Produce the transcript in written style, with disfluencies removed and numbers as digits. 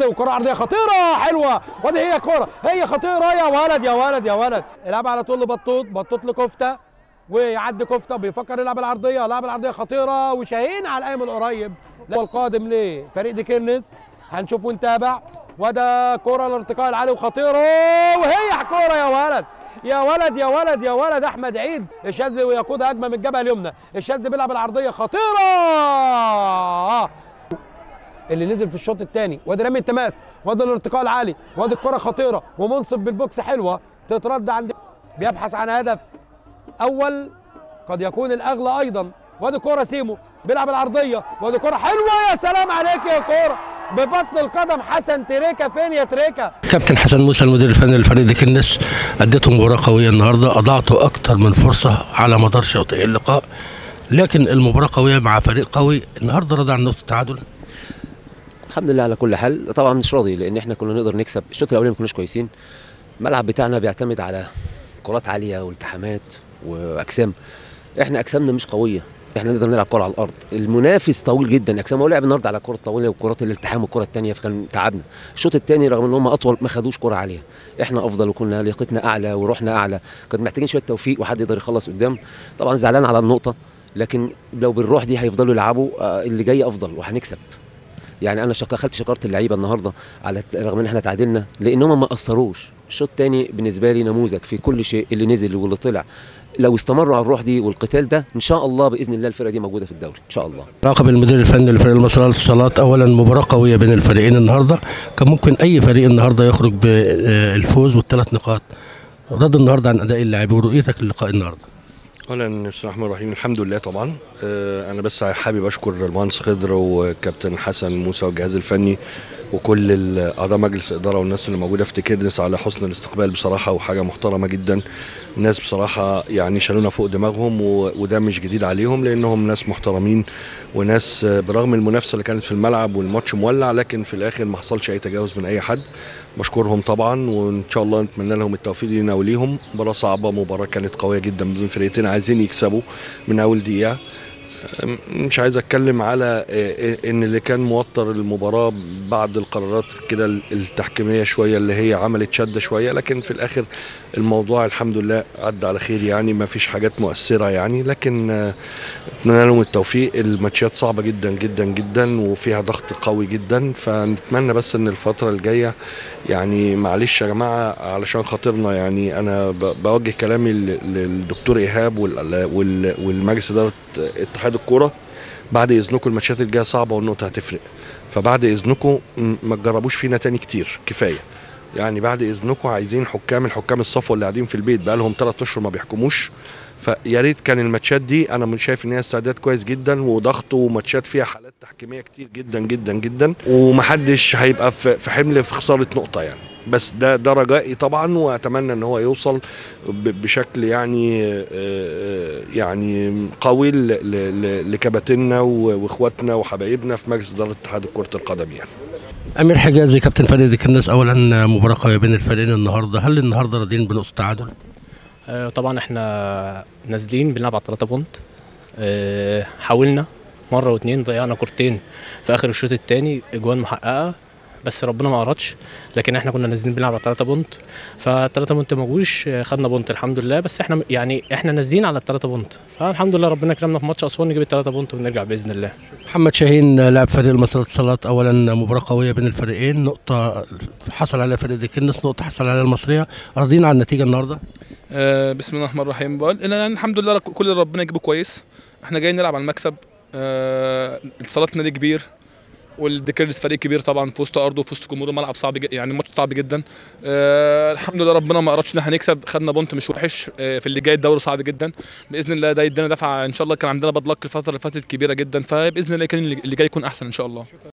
وكره عرضيه خطيره حلوه، وادي هي كره، هي خطيره يا ولد يا ولد يا ولد. يلعب على طول لبطوط، بطوط لكفته ويعدي كفته، بيفكر يلعب العرضيه، لعب العرضيه خطيره وشاهين على القايم القريب. القادم لفريق دي كيرنس هنشوف ونتابع، وده كره الارتقاء العالي وخطيره، وهي كره يا ولد يا ولد يا ولد يا ولد. احمد عيد الشاذلي ويقودها هجمه من الجبهه اليمنى، الشاذلي بيلعب العرضيه خطيره اللي نزل في الشوط الثاني، وادي رمي التماس، وادي الارتقاء العالي، وادي الكره خطيره ومنصف بالبوكس حلوه تترد عند، بيبحث عن هدف اول قد يكون الاغلى ايضا، وادي كره سيمو بيلعب العرضيه، وادي كره حلوه يا سلام عليك يا كوره ببطن القدم حسن تريكا. فين يا تريكا؟ كابتن حسن موسى المدير الفني لفريق دي كيرنس، اديته مباراه قويه النهارده، اضعتوا اكتر من فرصه على مدار شوطي اللقاء، لكن المباراه قويه مع فريق قوي. النهارده راضي عن نقطه التعادل؟ الحمد لله على كل حال. طبعا مش راضي لان احنا كنا نقدر نكسب. الشوط الاولاني ما كناش كويسين، الملعب بتاعنا بيعتمد على كرات عاليه والتحامات واجسام، احنا اجسامنا مش قويه، احنا نقدر نلعب كره على الارض. المنافس طويل جدا اجسامه، هو لعب النهارده على كره طويله وكرات الالتحام والكره الثانيه، فكان تعبنا. الشوط الثاني رغم ان هم اطول ما خدوش كره عاليه، احنا افضل وكنا لياقتنا اعلى وروحنا اعلى، كنا محتاجين شويه توفيق وحد يقدر يخلص قدام. طبعا زعلان على النقطه، لكن لو بالروح دي هيفضلوا يلعبوا اللي جاي افضل وهنكسب. يعني انا خدت شكرت اللعيبه النهارده على رغم ان احنا تعادلنا لانهم ما قصروش. الشوط الثاني بالنسبه لي نموذج في كل شيء، اللي نزل واللي طلع. لو استمروا على الروح دي والقتال ده ان شاء الله باذن الله الفرقه دي موجوده في الدوري ان شاء الله. راقب المدير الفني لفريق المصرية للاتصالات، اولا مباراه قويه بين الفريقين النهارده، كان ممكن اي فريق النهارده يخرج بالفوز والثلاث نقاط. رد النهارده عن اداء اللاعبين ورؤيتك للقاء النهارده. اولا بسم الله الرحمن الرحيم، الحمد لله طبعا. انا بس حابب اشكر المهندس خضر وكابتن حسن موسى والجهاز الفني وكل اعضاء مجلس الاداره والناس اللي موجوده في تيكيرنس على حسن الاستقبال بصراحه، وحاجه محترمه جدا. الناس بصراحه يعني شالونا فوق دماغهم، وده مش جديد عليهم لانهم ناس محترمين وناس برغم المنافسه اللي كانت في الملعب والماتش مولع، لكن في الاخر ما حصلش اي تجاوز من اي حد. بشكرهم طبعا، وان شاء الله نتمنى لهم التوفيق لينا وليهم. مباراه صعبه، مباراه كانت قويه جدا بين فرقتين عايزين يكسبوا من اول دقيقه. مش عايز اتكلم على ان اللي كان موتر المباراه بعد القرارات كده التحكيميه شويه اللي هي عملت شده شويه، لكن في الاخر الموضوع الحمد لله عدى على خير، يعني ما فيش حاجات مؤثره يعني. لكن اتمنى لهم التوفيق. الماتشات صعبه جدا جدا جدا وفيها ضغط قوي جدا، فنتمنى بس ان الفتره الجايه يعني معلش يا جماعه علشان خاطرنا، يعني انا بوجه كلامي للدكتور ايهاب والمجلس اداره اتحاد الكوره، بعد اذنكم الماتشات الجايه صعبه والنقطه هتفرق، فبعد اذنكم ما تجربوش فينا تاني كتير، كفايه يعني. بعد اذنكم عايزين الحكام الصفوه اللي قاعدين في البيت بقى لهم 3 اشهر ما بيحكموش، فيا ريت كان الماتشات دي، انا شايف ان هي استعداد كويس جدا وضغط وماتشات فيها حالات تحكيميه كتير جدا جدا جدا، ومحدش هيبقى في حمل في خساره نقطه يعني. بس ده رجائي طبعا، واتمنى ان هو يوصل بشكل يعني قوي لكباتننا واخواتنا وحبايبنا في مجلس اداره اتحاد كره القدم يعني. امير حجازي كابتن فريق دي كيرنس، اولا مباراه قويه بين الفريقين النهارده، هل النهارده راضيين بنقطه التعادل؟ طبعا احنا نازلين بنلعب على 3 بونت. حاولنا مره واثنين، ضيعنا كورتين في اخر الشوط الثاني، اجوان محققه بس ربنا ما اردش، لكن احنا كنا نازلين بنلعب على 3 بونت، ف3 بونت ما جوش، خدنا بونت الحمد لله. بس احنا نازلين على 3 بونت، فالحمد لله ربنا كرمنا في ماتش اسوان نجيب ال3 بونت ونرجع باذن الله. محمد شاهين لاعب فريق المصرية للاتصالات، اولا مباراه قويه بين الفريقين، نقطه حصل عليها فريق دي كيرنس، نقطه حصل عليها المصريه، راضيين عن النتيجه النهارده؟ بسم الله الرحمن الرحيم. بقول الحمد لله كل اللي ربنا يجيبه كويس، احنا جايين نلعب على المكسب. اتصالات نادي كبير والديكيرنس فريق كبير طبعا، في وسط ارضه وفي وسط جمهوره، ملعب صعب يعني ماتش صعب جدا. الحمد لله ربنا ما اردش ان احنا هنكسب، خدنا بونت مش وحش. في اللي جاي الدوري صعب جدا باذن الله، ده يدينا دفعه ان شاء الله. كان عندنا بدلك الفتره اللي فاتت كبيره جدا، فباذن الله اللي جاي يكون احسن ان شاء الله.